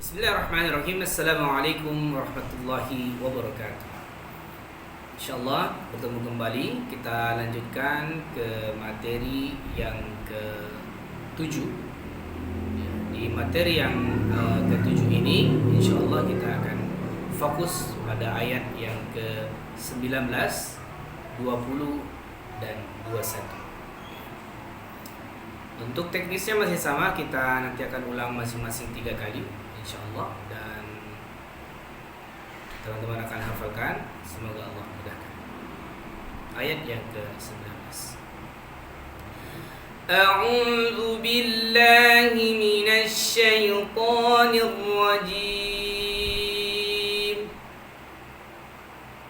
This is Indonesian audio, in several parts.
Bismillahirrahmanirrahim. Assalamualaikum warahmatullahi wabarakatuh. InsyaAllah bertemu kembali. Kita lanjutkan ke materi yang ke-7. Di materi yang ke-7 ini InsyaAllah kita akan fokus pada ayat yang ke-19, 20 dan 21. Untuk teknisnya masih sama, kita nanti akan ulang masing-masing 3 kali InsyaAllah, dan teman-teman akan hafalkan. Semoga Allah mudahkan. Ayat yang ke-19. A'udzu billahi minasy syaithanir rajim.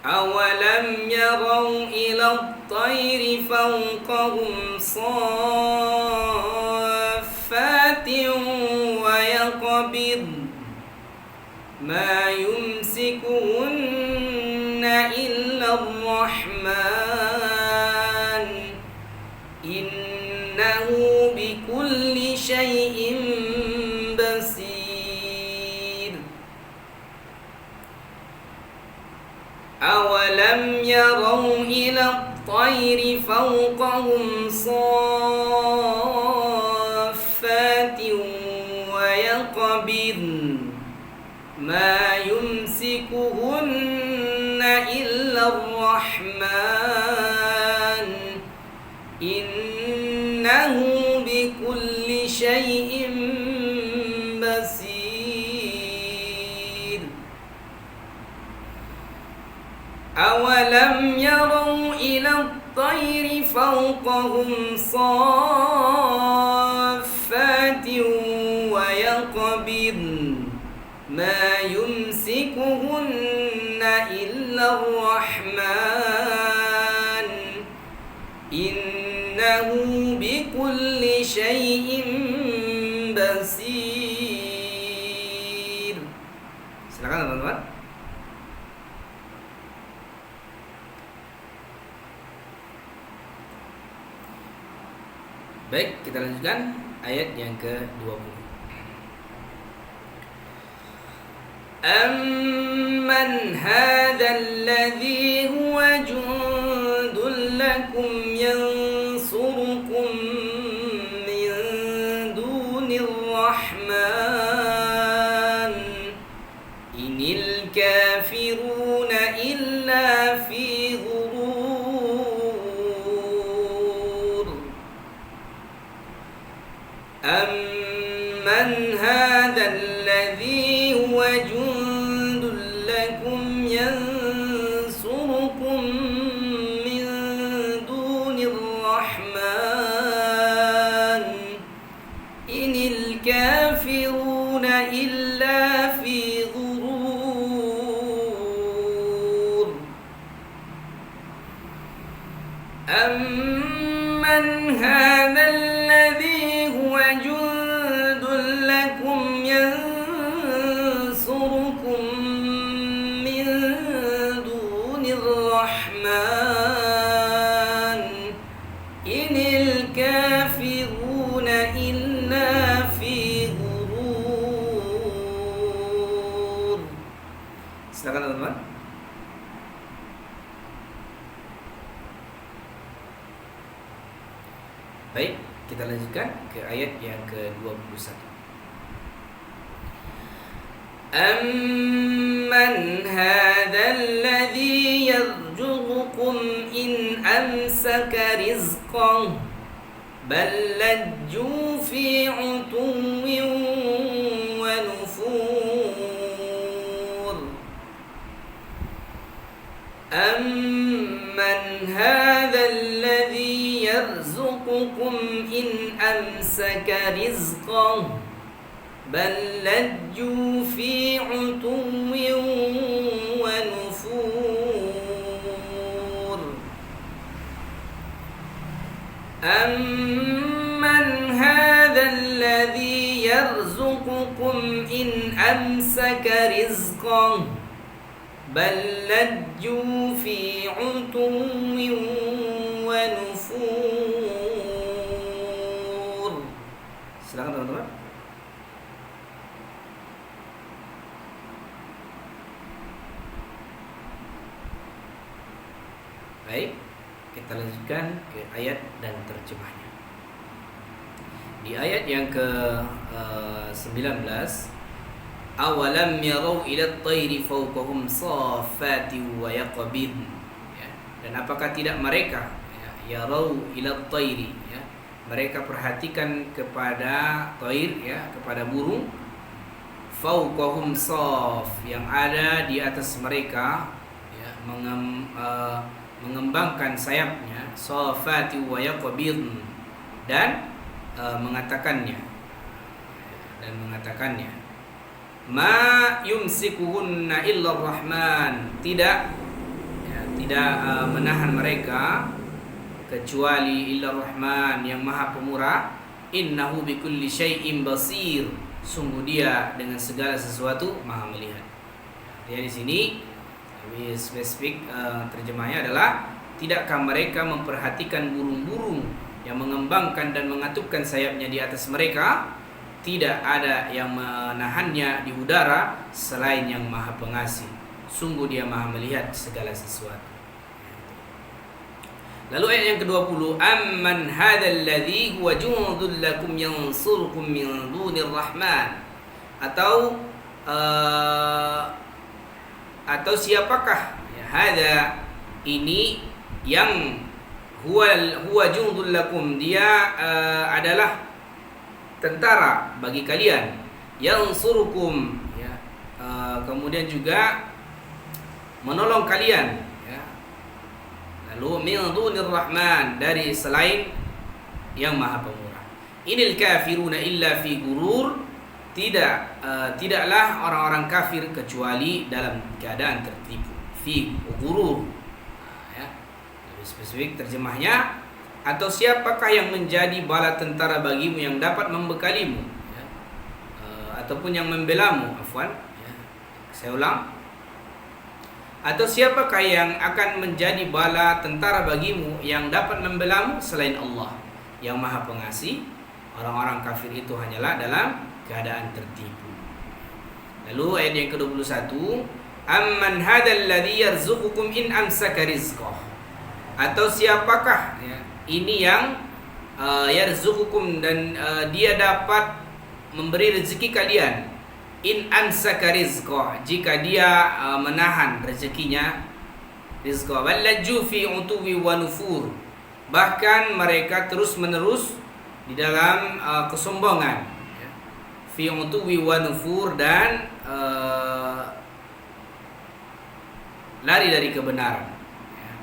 Awalam yarau ila at-tayri fawqahum saffatin wa yaqbid ما يمسكهن إلا الرحمن إنه بكل شيء بصير أولم يروا إلى الطير فوقهم صافات ويقبضن ما يمسكهن إلا الرحمن إنه بكل شيء بصير أولم يروا إلى الطير فوقهم صافات ويقبضن ما يمسكهن إلا الرحمن إنه بكل شيء بصير. Silakan teman-teman. Baik, kita lanjutkan ayat yang ke-20. أَمَّنْ هَذَا الَّذِي هُوَ جُندٌ لَكُمْ يَنصُرُكُم مِّن دُونِ الرَّحْمَنِ إِنِ الْكَافِرُونَ إِلَّا فِي غُرُورٍ أَمَّنْ هَذَا الَّذِي هُوَ جُندٌ لَكُمْ يَنصُرُكُم مِّن دُونِ الرَّحْمَنِ إِنِ الْكَافِرُونَ إِلَّا فِي غُرُورٍ أَمَّنْ هَذَا الَّذِي هُوَ جُندٌ لَكُمْ يَنصُرُكُم مِّن دُونِ الرَّحْمَنِ إِنِ الْكَافِرُونَ إِلَّا فِي غُرُورٍ. Silakan teman-teman. Baik, kita lanjutkan ke ayat yang ke-21. أَمَّنْ هَذَا الَّذِي يَرْزُقُكُمْ إِنْ أَمْسَكَ رِزْقَهُ بَل لَّجُّوا فِي عُتُوٍّ وَنُفُورٍ أَمَّنْ هَذَا الَّذِي يَرْزُقُكُمْ إِنْ أَمْسَكَ رِزْقَهُ بَل لَّجُّوا فِي عُتُوٍّ وَنُفُورٍ أَمَّنْ هَذَا الَّذِي يَرْزُقُكُمْ إِنْ أَمْسَكَ رِزْقَهُ بَل لَّجُّوا فِي عُتُوٍّ ونفور. Silakan teman-teman. Baik, kita lanjutkan ke ayat dan terjemahnya. Di ayat yang ke 19, awalam yarau ila at-tayri fawqahum saffati wa yaqbid. Ya. Dan apakah tidak mereka yarau ila at-tayri, ya, mereka perhatikan kepada thair, ya, kepada burung, fawqahum saff, yang ada di atas mereka, ya, mengembangkan sayapnya, saffati wa yaqbid, dan mengatakannya ma yumsikuhunna illa rahman, tidak menahan mereka kecuali illa rahman, yang maha pemurah, innahu bikulli syai'in basir, sungguh dia dengan segala sesuatu maha melihat. Jadi di sini lebih spesifik terjemahnya adalah, tidakkah mereka memperhatikan burung-burung yang mengembangkan dan mengatupkan sayapnya di atas mereka? Tidak ada yang menahannya di udara selain yang maha pengasih, sungguh dia maha melihat segala sesuatu. Lalu ayat yang ke-20, amman hadzal ladzi huwa jundul lakum yansurukum min dunir rahman, atau siapakah, ya, hadza ini yang huwa jundul lakum, dia adalah tentara bagi kalian, yansurukum, ya, kemudian juga menolong kalian, ya. Lalu min dunir rahman, dari selain yang maha pemurah. Inil kafiruna illa fi gurur, tidaklah orang-orang kafir kecuali dalam keadaan tertipu, fi gurur. Ya, lebih spesifik terjemahnya, atau siapakah yang menjadi bala tentara bagimu yang dapat membekalimu, ya, ataupun yang membelamu, ya. Saya ulang, atau siapakah yang akan menjadi bala tentara bagimu yang dapat membelamu selain Allah yang maha pengasih. Orang-orang kafir itu hanyalah dalam keadaan tertipu. Lalu ayat yang ke-21, amman hadzal ladzi yarzuqukum in amsaka rizqah, atau siapakah, ya, ini yang yarzuqukum, dan dia dapat memberi rezeki kalian, in amsaka rizqah, jika dia menahan rezekinya, rizqah, wallaju fi utuwi wa nufur, bahkan mereka terus menerus di dalam kesombongan, ya, fi utuwi wa nufur, dan lari dari kebenaran, ya.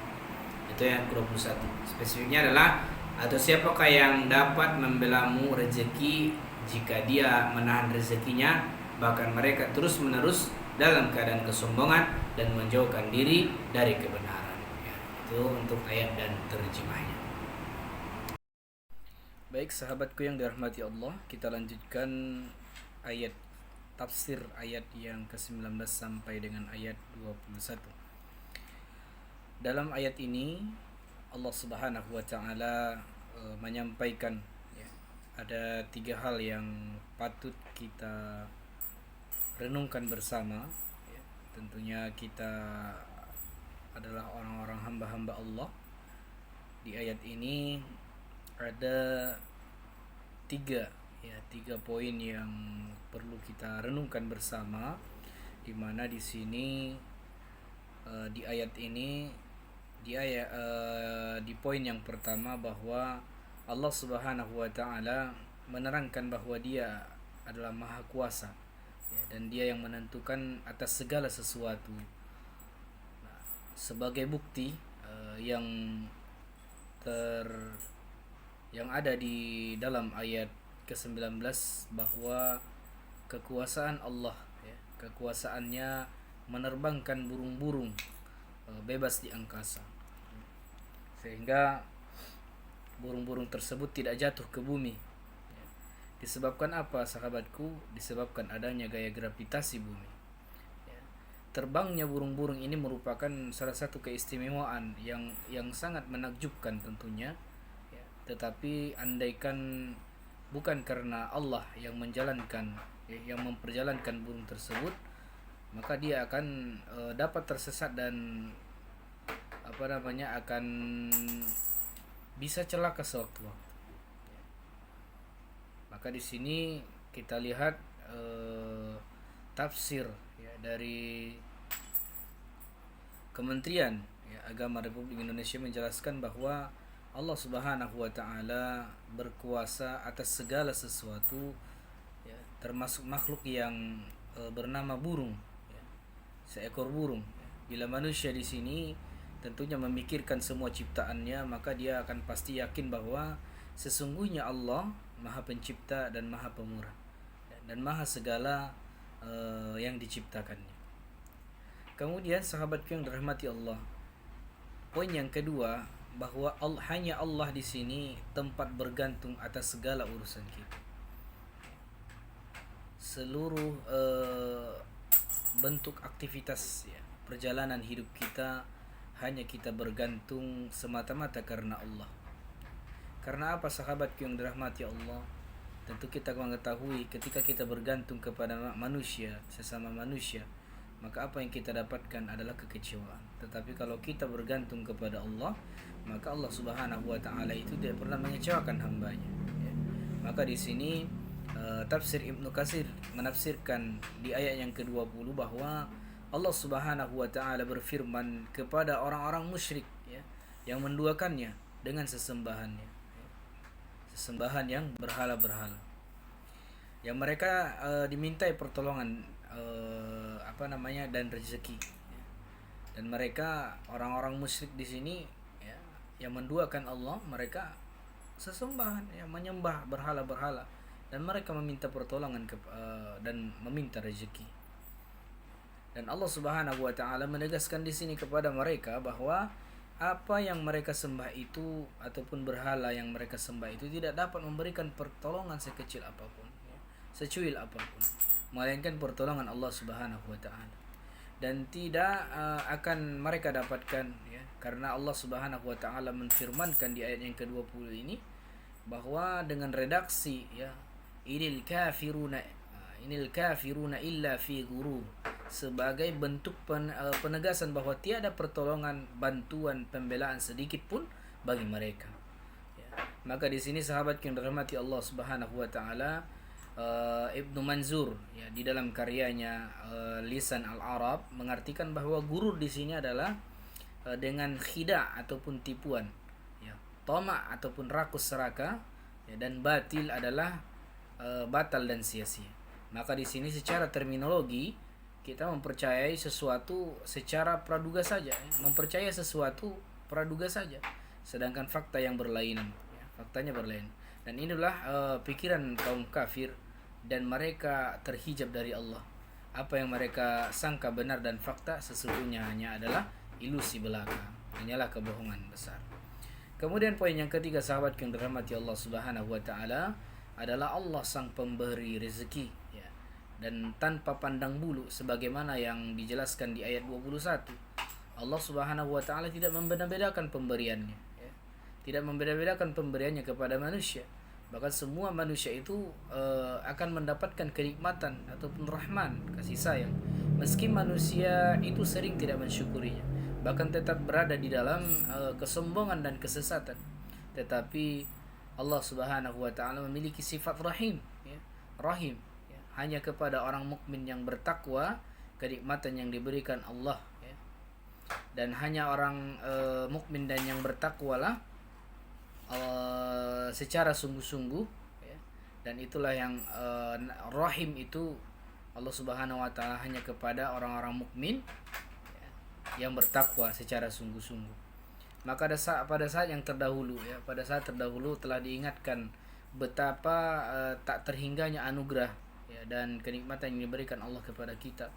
Itu yang ke-21. Spesifiknya adalah, atau siapakah yang dapat membelamu rezeki jika dia menahan rezekinya, bahkan mereka terus menerus dalam keadaan kesombongan dan menjauhkan diri dari kebenaran, ya. Itu untuk ayat dan terjemahnya. Baik sahabatku yang dirahmati Allah, kita lanjutkan ayat tafsir ayat yang ke-19 sampai dengan ayat 21. Dalam ayat ini Allah Subhanahu wa taala menyampaikan, ya, ada 3 hal yang patut kita renungkan bersama, ya. Tentunya kita adalah orang-orang hamba-hamba Allah. Di ayat ini ada 3 poin yang perlu kita renungkan bersama, di mana di sini di ayat ini, di poin yang pertama, bahwa Allah Subhanahu wa taala menerangkan bahwa Dia adalah Maha Kuasa, ya, dan Dia yang menentukan atas segala sesuatu. Nah, sebagai bukti yang ada di dalam ayat ke-19 bahwa kekuasaan Allah, ya, kekuasaannya menerbangkan burung-burung bebas di angkasa, sehingga burung-burung tersebut tidak jatuh ke bumi. Disebabkan apa sahabatku? Disebabkan adanya gaya gravitasi bumi. Terbangnya burung-burung ini merupakan salah satu keistimewaan yang sangat menakjubkan tentunya, ya. Tetapi andaikan bukan karena Allah yang memperjalankan burung tersebut, maka dia akan dapat tersesat dan akan bisa celaka sewaktu-waktu. Maka di sini kita lihat tafsir ya dari Kementerian Agama Republik Indonesia menjelaskan bahwa Allah Subhanahu wa taala berkuasa atas segala sesuatu ya, termasuk makhluk yang bernama burung ya, seekor burung. Bila manusia di sini tentunya memikirkan semua ciptaannya, maka dia akan pasti yakin bahwa sesungguhnya Allah Maha Pencipta dan Maha Pemurah dan Maha segala yang diciptakannya. Kemudian sahabatku yang dirahmati Allah, poin yang kedua bahwa hanya Allah di sini tempat bergantung atas segala urusan kita. Seluruh bentuk aktivitas ya, perjalanan hidup kita hanya kita bergantung semata-mata karena Allah. Karena apa sahabatku yang dirahmati Allah? Tentu kita mengetahui ketika kita bergantung kepada manusia, sesama manusia, maka apa yang kita dapatkan adalah kekecewaan. Tetapi kalau kita bergantung kepada Allah, maka Allah Subhanahu wa taala itu tidak pernah mengecewakan hambanya ya. Maka di sini tafsir Ibnu Katsir menafsirkan di ayat yang ke-20 bahwa Allah Subhanahu wa taala berfirman kepada orang-orang musyrik ya, yang menduakannya dengan sesembahannya. Sesembahan yang berhala-berhala, yang mereka dimintai pertolongan dan rezeki ya. Dan mereka orang-orang musyrik di sini ya, yang menduakan Allah, mereka sesembahan ya, menyembah berhala-berhala dan mereka meminta pertolongan dan meminta rezeki. Dan Allah Subhanahu wa taala menegaskan di sini kepada mereka bahwa apa yang mereka sembah itu ataupun berhala yang mereka sembah itu tidak dapat memberikan pertolongan sekecil apapun ya, secuil apapun, melainkan pertolongan Allah Subhanahu wa taala. Dan tidak akan mereka dapatkan ya, karena Allah Subhanahu wa taala menfirmankan di ayat yang ke-20 ini bahwa dengan redaksi ya, inil kafiruna illa fi ghurur, sebagai bentuk penegasan bahwa tiada pertolongan, bantuan, pembelaan sedikit pun bagi mereka ya. Maka di sini sahabat yang dirahmati Allah Subhanahu wa taala, Ibnu Manzur ya, di dalam karyanya Lisan Al-Arab mengartikan bahwa gurur di sini adalah dengan khida ataupun tipuan ya, tama ataupun rakus seraka ya, dan batil adalah batal dan sia-sia. Maka di sini secara terminologi kita mempercayai sesuatu secara praduga saja ya, mempercayai sesuatu praduga saja, sedangkan fakta yang berlainan ya, faktanya berlainan. Dan inilah pikiran kaum kafir, dan mereka terhijab dari Allah. Apa yang mereka sangka benar dan fakta sesungguhnya hanya adalah ilusi belaka, hanyalah kebohongan besar. Kemudian poin yang ketiga sahabat yang dirahmati Allah Subhanahu wa taala adalah Allah sang pemberi rezeki ya, dan tanpa pandang bulu sebagaimana yang dijelaskan di ayat 21. Allah Subhanahu wa taala tidak membeda-bedakan pemberiannya ya. Tidak membeda-bedakan pemberiannya kepada manusia. Bahkan semua manusia itu akan mendapatkan kenikmatan ataupun rahman, kasih sayang, meski manusia itu sering tidak mensyukurinya, bahkan tetap berada di dalam kesombongan dan kesesatan. Tetapi Allah Subhanahu wa taala memiliki sifat rahim ya, rahim ya. Hanya kepada orang mukmin yang bertakwa kenikmatan yang diberikan Allah ya. Dan hanya orang mukmin dan yang bertakwa lah secara sungguh-sungguh ya. Dan itulah yang rahim itu Allah Subhanahu wa taala hanya kepada orang-orang mukmin ya, yang bertakwa secara sungguh-sungguh. Maka pada saat yang terdahulu ya, pada saat terdahulu telah diingatkan betapa tak terhingganya anugerah ya, dan kenikmatan yang diberikan Allah kepada kita,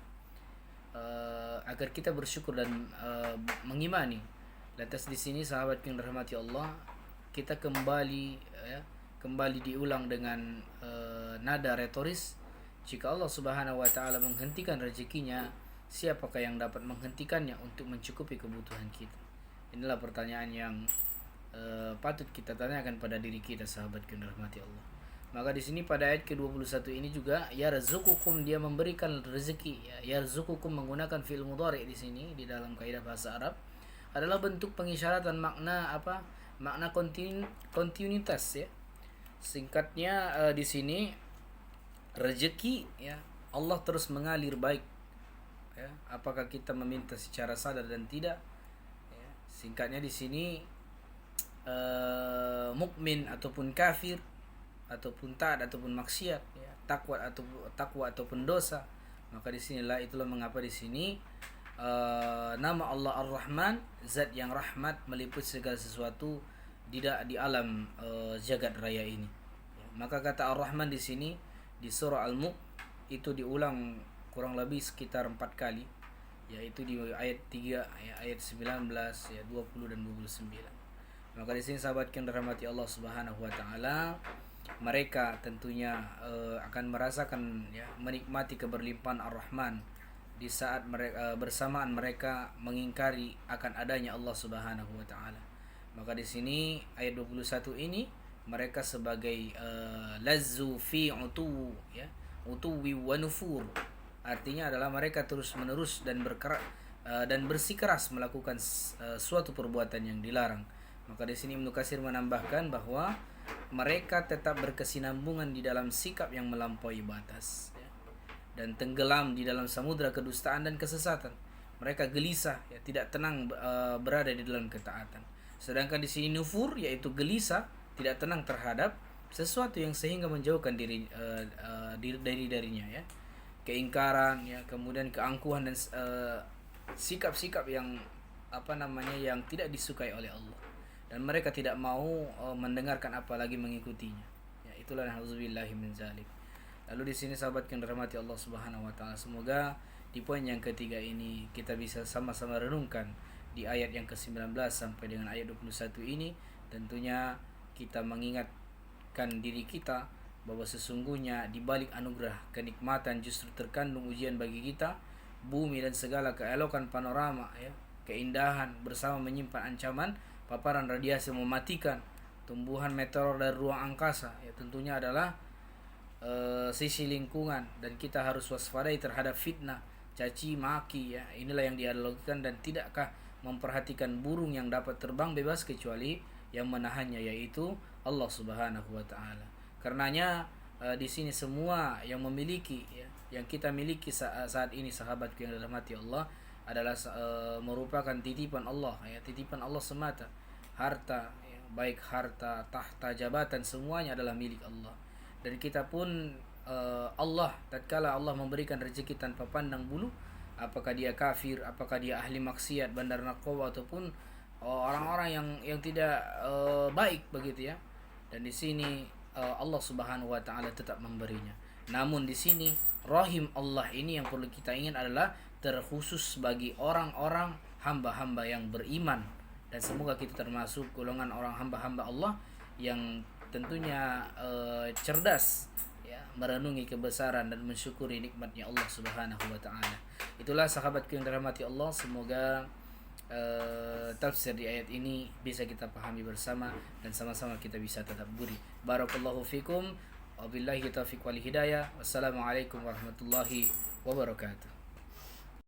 agar kita bersyukur dan mengimani. Lantas di sini sahabat yang dirahmati Allah, kita kembali diulang dengan nada retoris. Jika Allah Subhanahu wa taala menghentikan rezekinya, siapakah yang dapat menghentikannya untuk mencukupi kebutuhan kita? Inilah pertanyaan yang patut kita tanyakan pada diri kita sahabat yang dirahmati Allah. Maka di sini pada ayat ke-21 ini juga yarzuqukum, dia memberikan rezeki ya. Yarzuqukum menggunakan fi'il mudhari di sini di dalam kaidah bahasa Arab. adalah bentuk pengisyaratan makna apa? Makna kontinuitas ya. Singkatnya di sini rezeki ya Allah terus mengalir baik ya. Apakah kita meminta secara sadar dan tidak? Ya. Singkatnya di sini mukmin ataupun kafir ataupun taat ataupun maksiat ya, takwa ataupun dosa, maka itulah mengapa di sini nama Allah Ar-Rahman, zat yang rahmat meliputi segala sesuatu di alam jagat raya ini ya. Maka kata Ar-Rahman di sini di surah Al-Mulk itu diulang kurang lebih sekitar 4 kali, yaitu di ayat 3 ya, ayat 19 ya, 20 dan 29. Maka di sini sahabat yang dirahmati Allah Subhanahu wa taala, mereka tentunya akan merasakan ya, menikmati keberlimpahan Ar-Rahman di saat mereka bersamaan mereka mengingkari akan adanya Allah Subhanahu wa taala. Maka di sini ayat 21 ini mereka sebagai lazzu fi ya, utuwi wa nufur. Artinya adalah mereka terus-menerus dan bersikeras melakukan suatu perbuatan yang dilarang. Maka di sini Ibnu Katsir menambahkan bahwa mereka tetap berkesinambungan di dalam sikap yang melampaui batas ya, dan tenggelam di dalam samudra kedustaan dan kesesatan. Mereka gelisah ya, tidak tenang berada di dalam ketaatan. Sedangkan di sini nufur yaitu gelisah, tidak tenang terhadap sesuatu yang sehingga menjauhkan diri darinya ya. Keingkaran ya, kemudian keangkuhan dan sikap-sikap yang yang tidak disukai oleh Allah. Dan mereka tidak mau mendengarkan apalagi mengikutinya. Ya, itulah nauzubillahi min zalik. Lalu di sini sahabat yang dirahmati Allah Subhanahu wa taala, semoga di poin yang ketiga ini kita bisa sama-sama renungkan di ayat yang ke-19 sampai dengan ayat 21 ini. Tentunya kita mengingatkan diri kita bahwa sesungguhnya di balik anugerah kenikmatan justru terkandung ujian bagi kita. Bumi dan segala keelokan panorama ya, keindahan bersama menyimpan ancaman paparan radiasi mematikan, tumbuhan meteor dari ruang angkasa ya, tentunya adalah sisi lingkungan, dan kita harus waspadai terhadap fitnah, caci maki ya. Inilah yang dianalogikan, dan tidakkah memperhatikan burung yang dapat terbang bebas kecuali yang menahannya, yaitu Allah Subhanahu wa taala. Karenanya di sini semua yang memiliki ya, yang kita miliki saat ini sahabatku yang dirahmati Allah adalah merupakan titipan Allah ya, titipan Allah semata. Harta ya, baik harta, tahta, jabatan, semuanya adalah milik Allah. Dan kita pun Allah, tatkala Allah memberikan rezeki tanpa pandang bulu, apakah dia kafir, apakah dia ahli maksiat, bandar narkoba, ataupun orang-orang yang tidak baik begitu ya. Dan di sini Allah Subhanahu wa taala tetap memberinya. Namun di sini rahim Allah ini yang perlu kita ingat adalah terkhusus bagi orang-orang hamba-hamba yang beriman, dan semoga kita termasuk golongan orang hamba-hamba Allah yang tentunya cerdas ya, merenungi kebesaran dan mensyukuri nikmatnya Allah Subhanahu wa taala. Itulah sahabatku yang dirahmati Allah, semoga tafsir di ayat ini bisa kita pahami bersama dan sama-sama kita bisa tetap gurih. Barakallahu fikum, wabillahi taufiq wal hidayah. Wassalamualaikum warahmatullahi wabarakatuh.